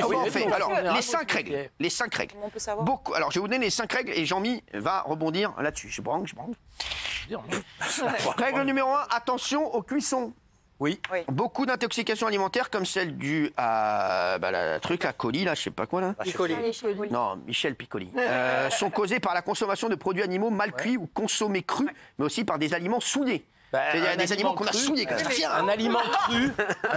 Comment on fait? Alors, que- les 5 règles. Les 5 règles. Comment on peut savoir? Beaucoup. Alors, je vais vous donner les 5 règles et Jean-Mi va rebondir là-dessus. Je branle. Règle numéro 1, attention aux cuissons. Oui. Beaucoup d'intoxications alimentaires comme celle due à la truc à colis, là, je sais pas quoi là. Piccoli. Non, Michel Piccoli. Sont causées par la consommation de produits animaux mal cuits ou consommés crus, mais aussi par des aliments souillés. Il y a des aliments qu'on a souillés comme ça. Un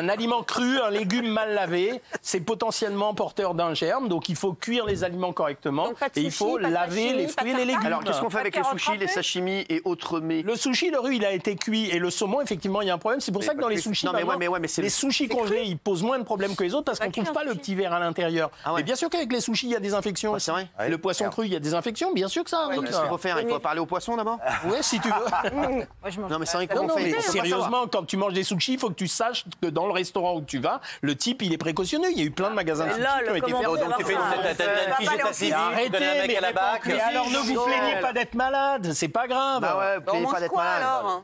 aliment cru, un légume mal lavé, c'est potentiellement porteur d'un germe, donc il faut cuire les aliments correctement Donc, pas de et il faut sushi, pas de laver sashimi, les pas de fruits et les tartare. légumes. Alors, qu'est-ce qu'on fait avec les Carottes sushis, les râpées sashimi et autres mets? Le sushi, le riz, il a été cuit et le saumon, effectivement, il y a un problème. C'est pour ça que dans les sushis, Non, mais maintenant, ouais, mais c'est les sushis congelés, ils posent moins de problèmes que les autres parce qu'on ne trouve pas le petit verre à l'intérieur. Ah ouais. Mais bien sûr qu'avec les sushis, il y a des infections. Ouais, c'est vrai. Le poisson cru, il y a des infections, bien sûr que ça arrive. Qu'est-ce qu'il faut faire? Il faut parler aux poissons d'abord? Ouais, si tu veux. Non, mais c'est vrai Non, qu'on non, fait. mais On peut pas savoir. sérieusement, quand tu manges des sushis, il faut que tu saches que dans le restaurant où tu vas, le type, il est précautionneux. Il y a eu plein de magasins de sushis là, qui ont le été commandant, fermés. donc tu fais T'as une fiche d'état civil, tu connais un mec à la BAC. Mais alors ne vous plaignez pas d'être malade, c'est pas grave. Bah ouais, On plaignez pas mange d'être quoi malade. alors?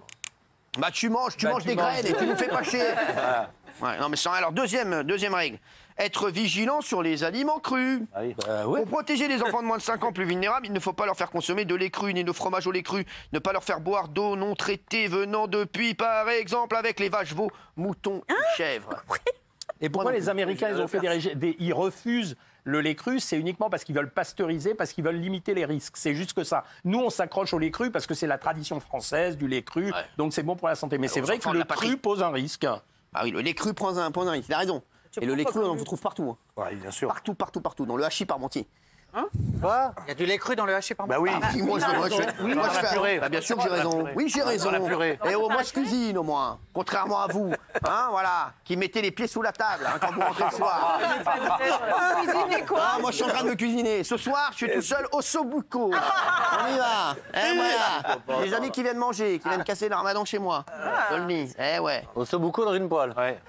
Bah tu manges tu des manges graines et tu nous fais pas chier. Ouais, non mais sans. Alors deuxième règle, être vigilant sur les aliments crus. Ouais. Pour protéger les enfants de moins de 5 ans plus vulnérables, il ne faut pas leur faire consommer de lait cru ni de fromage au lait cru. Ne pas leur faire boire d'eau non traitée venant de puits, par exemple avec les vaches, veaux, moutons et chèvres. Et pourquoi les Américains, ils ont fait ils refusent le lait cru? C'est uniquement parce qu'ils veulent pasteuriser, parce qu'ils veulent limiter les risques. C'est juste que ça. Nous, on s'accroche au lait cru parce que c'est la tradition française du lait cru, donc c'est bon pour la santé. Mais c'est vrai que le cru pose un risque. Ah oui, le lait cru prend un risque, il a raison. Et le lait cru, on le trouve partout. Hein. Oui, bien sûr. Partout. Dans le hachis parmentier. Quoi? Il y a du lait cru dans le hachis par Bah oui. Moi, je fais purée. Bah, bien sûr que j'ai raison. Oui, j'ai raison. la purée. Et au moins, je cuisine, au moins. Contrairement à vous, hein, voilà, qui mettez les pieds sous la table hein, quand vous rentrez le soir. Cuisiner quoi? Ah, moi, je suis en train de me cuisiner. Ce soir, je suis tout seul au Sobuco. On y va. Voilà. Les amis qui viennent manger, qui viennent casser le ramadan chez moi. Je le dis. Ouais. Au sobuco dans une poêle. Ouais.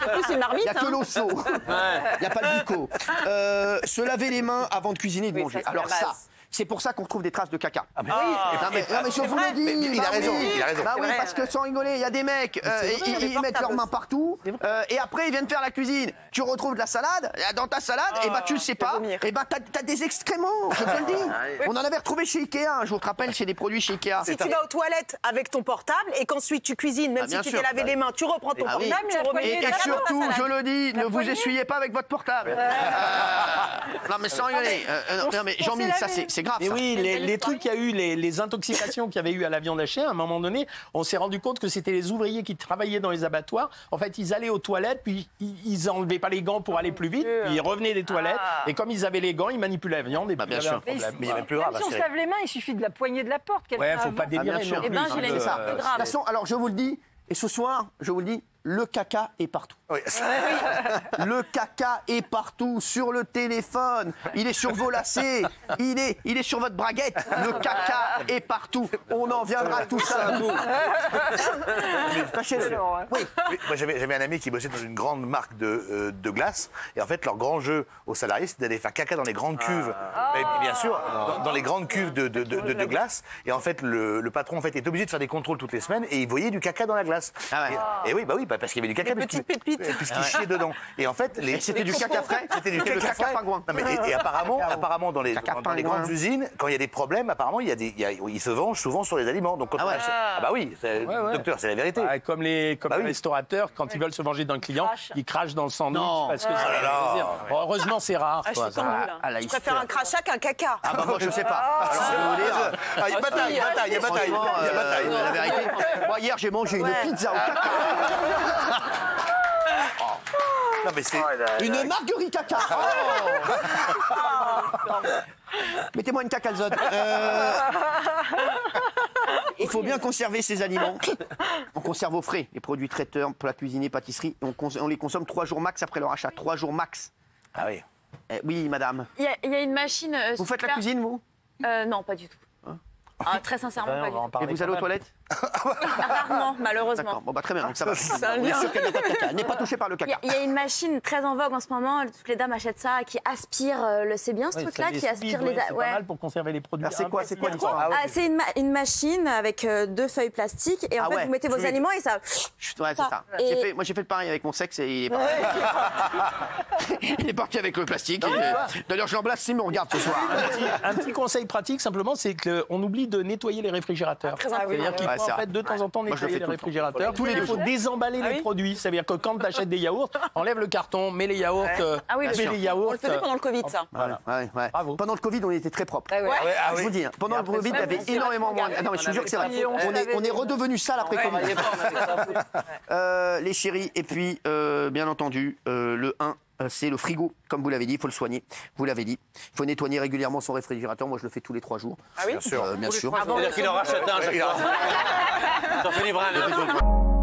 C'est plus une Il marmite. n'y a que hein. l'osso. Il n'y a pas le buco. Se laver les mains avant de cuisiner et de Oui, manger. ça, c'est Alors la base. ça, c'est pour ça qu'on retrouve des traces de caca. Ah, mais Non, mais je vous le dis. Mais il a raison, il a raison. Bah oui, vrai. parce que sans rigoler, il y a des mecs, ils mettent leurs mains partout, et après ils viennent faire la cuisine. Tu retrouves de la salade, dans ta salade, et bah tu le sais pas, vomir. et bah t'as des excréments, je te le dis. On en avait retrouvé chez Ikea, je vous rappelle, c'est des produits chez Ikea. Si tu vas aux toilettes avec ton portable et qu'ensuite tu cuisines, même Ah, bien si tu sûr. t'es lavé les mains, tu reprends ton Ah oui. portable, tu remets Et les surtout, je le dis, ne vous poignée. essuyez pas avec votre portable. Non mais sans rigoler, non mais Jean-Mi, ça c'est grave. Mais ça. oui, les trucs qu'il y a eu, les intoxications qu'il y avait eu à la viande hachée, à un moment donné, on s'est rendu compte que c'était les ouvriers qui travaillaient dans les abattoirs. En fait, ils allaient aux toilettes, puis ils enlevaient pas les gants pour aller plus vite, puis ils revenaient des toilettes, et comme ils avaient les gants, ils manipulaient la viande, et puis bien il y avait un sûr. problème. Mais il y a même plus Même grave. si on se lave les mains, il suffit de la poignée de la porte. Ouais, faut pas bien délirer sûr. non Eh plus. ben, j'ai hein, la- C'est ça. c'est De grave. toute façon, alors je vous le dis, et ce soir, je vous le dis, le caca est partout. Oui. Le caca est partout, sur le téléphone, il est sur vos lacets, il est sur votre braguette. Le caca est partout. On en viendra tous à bout. Sachez-le. Oui. Oui, moi, j'avais un ami qui bossait dans une grande marque de glace. Et en fait, leur grand jeu aux salariés, c'était d'aller faire caca dans les grandes cuves. Mais bien sûr, dans les grandes cuves de glace. Et en fait, le patron en fait, est obligé de faire des contrôles toutes les semaines. Et il voyait du caca dans la glace. Ah ouais. Et oui, parce qu'il y avait du caca. Des petites pépites. Puisqu'il chiait dedans. Et en fait, C'était du caca frais. C'était du Le caca caca frais. pingouin. Non, mais, et apparemment, dans les Caca grandes pingouin. usines, quand il y a des problèmes, apparemment, ils se vengent souvent sur les aliments. Donc, quand Ah ouais. bah oui, Ouais. docteur, c'est la vérité. Ouais, comme les Bah oui. restaurateurs, quand ils veulent se venger d'un client, ils crachent dans le sandwich Non. parce que là là. Bon, heureusement, c'est rare. Ah, je quoi, suis tendue, ça. là. Ah, là, Je il préfère se un crachat qu'un caca. Ah bah moi je sais pas. Alors, je vais vous dire, Il y a bataille, il y a bataille, il y a bataille. franchement, Il y a bataille. la vérité. Moi hier j'ai mangé une pizza au caca. Non, mais c'est. Une marguerite caca. Mettez-moi une cacalzone. Il faut bien conserver ces aliments. On conserve au frais les produits traiteurs, plats cuisinés, pâtisseries. On les consomme 3 jours max après leur achat. 3 jours max. Ah oui. Oui, madame. Il y a une machine. Vous faites la cuisine, vous? Non, pas du tout. Très sincèrement, pas du tout. Et vous allez aux toilettes? Rarement, malheureusement. D'accord, bon bah très bien, donc ça va. un On est lien. sûr qu'elle n'est pas de caca. Elle n'est pas touchée par le Il y, caca. a, il y a une machine très en vogue en ce moment, toutes les dames achètent ça, qui aspire, c'est bien ce Ouais, truc-là, ça qui aspire les... C'est pas mal pour conserver les produits. Alors, c'est quoi l'histoire? Ah, c'est une machine avec 2 feuilles plastiques et en Ah fait ouais, vous mettez vos fluide. aliments et ça... Ouais, c'est ça. Et- Moi j'ai fait le pareil avec mon sexe et il est parti. Il est parti avec le plastique. D'ailleurs je l'embrasse s'il me regarde ce soir. Un petit conseil pratique, simplement, c'est qu'on oublie de nettoyer les réfrigérateurs. très important. C'est-à-dire qu'il Ouais, faut c'est en vrai. fait de temps en temps Moi, je le nettoyer fais les tout le temps. réfrigérateurs. Tous les Il deux faut jours. désemballer les produits. C'est-à-dire que quand tu achètes des yaourts, enlève le carton, mets les yaourts, Ah oui, mets bien les sûr. yaourts. On le faisait pendant le Covid, ça. Voilà. Ouais. Bravo. Pendant le Covid, on était très propre. Ouais. Je vous dis, hein, pendant le Covid, il y avait énormément moins. Ah non, mais je vous jure que c'est vrai. On est redevenu sale après Covid. Les chéris, et puis, bien entendu, le 1. C'est le frigo, comme vous l'avez dit, il faut le soigner. Vous l'avez dit. Il faut nettoyer régulièrement son réfrigérateur. Moi, je le fais tous les 3 jours. Ah oui Bien sûr. Bien sûr. C'est-à-dire qu'il en rachète un chaque fois. Ça fait livrer un.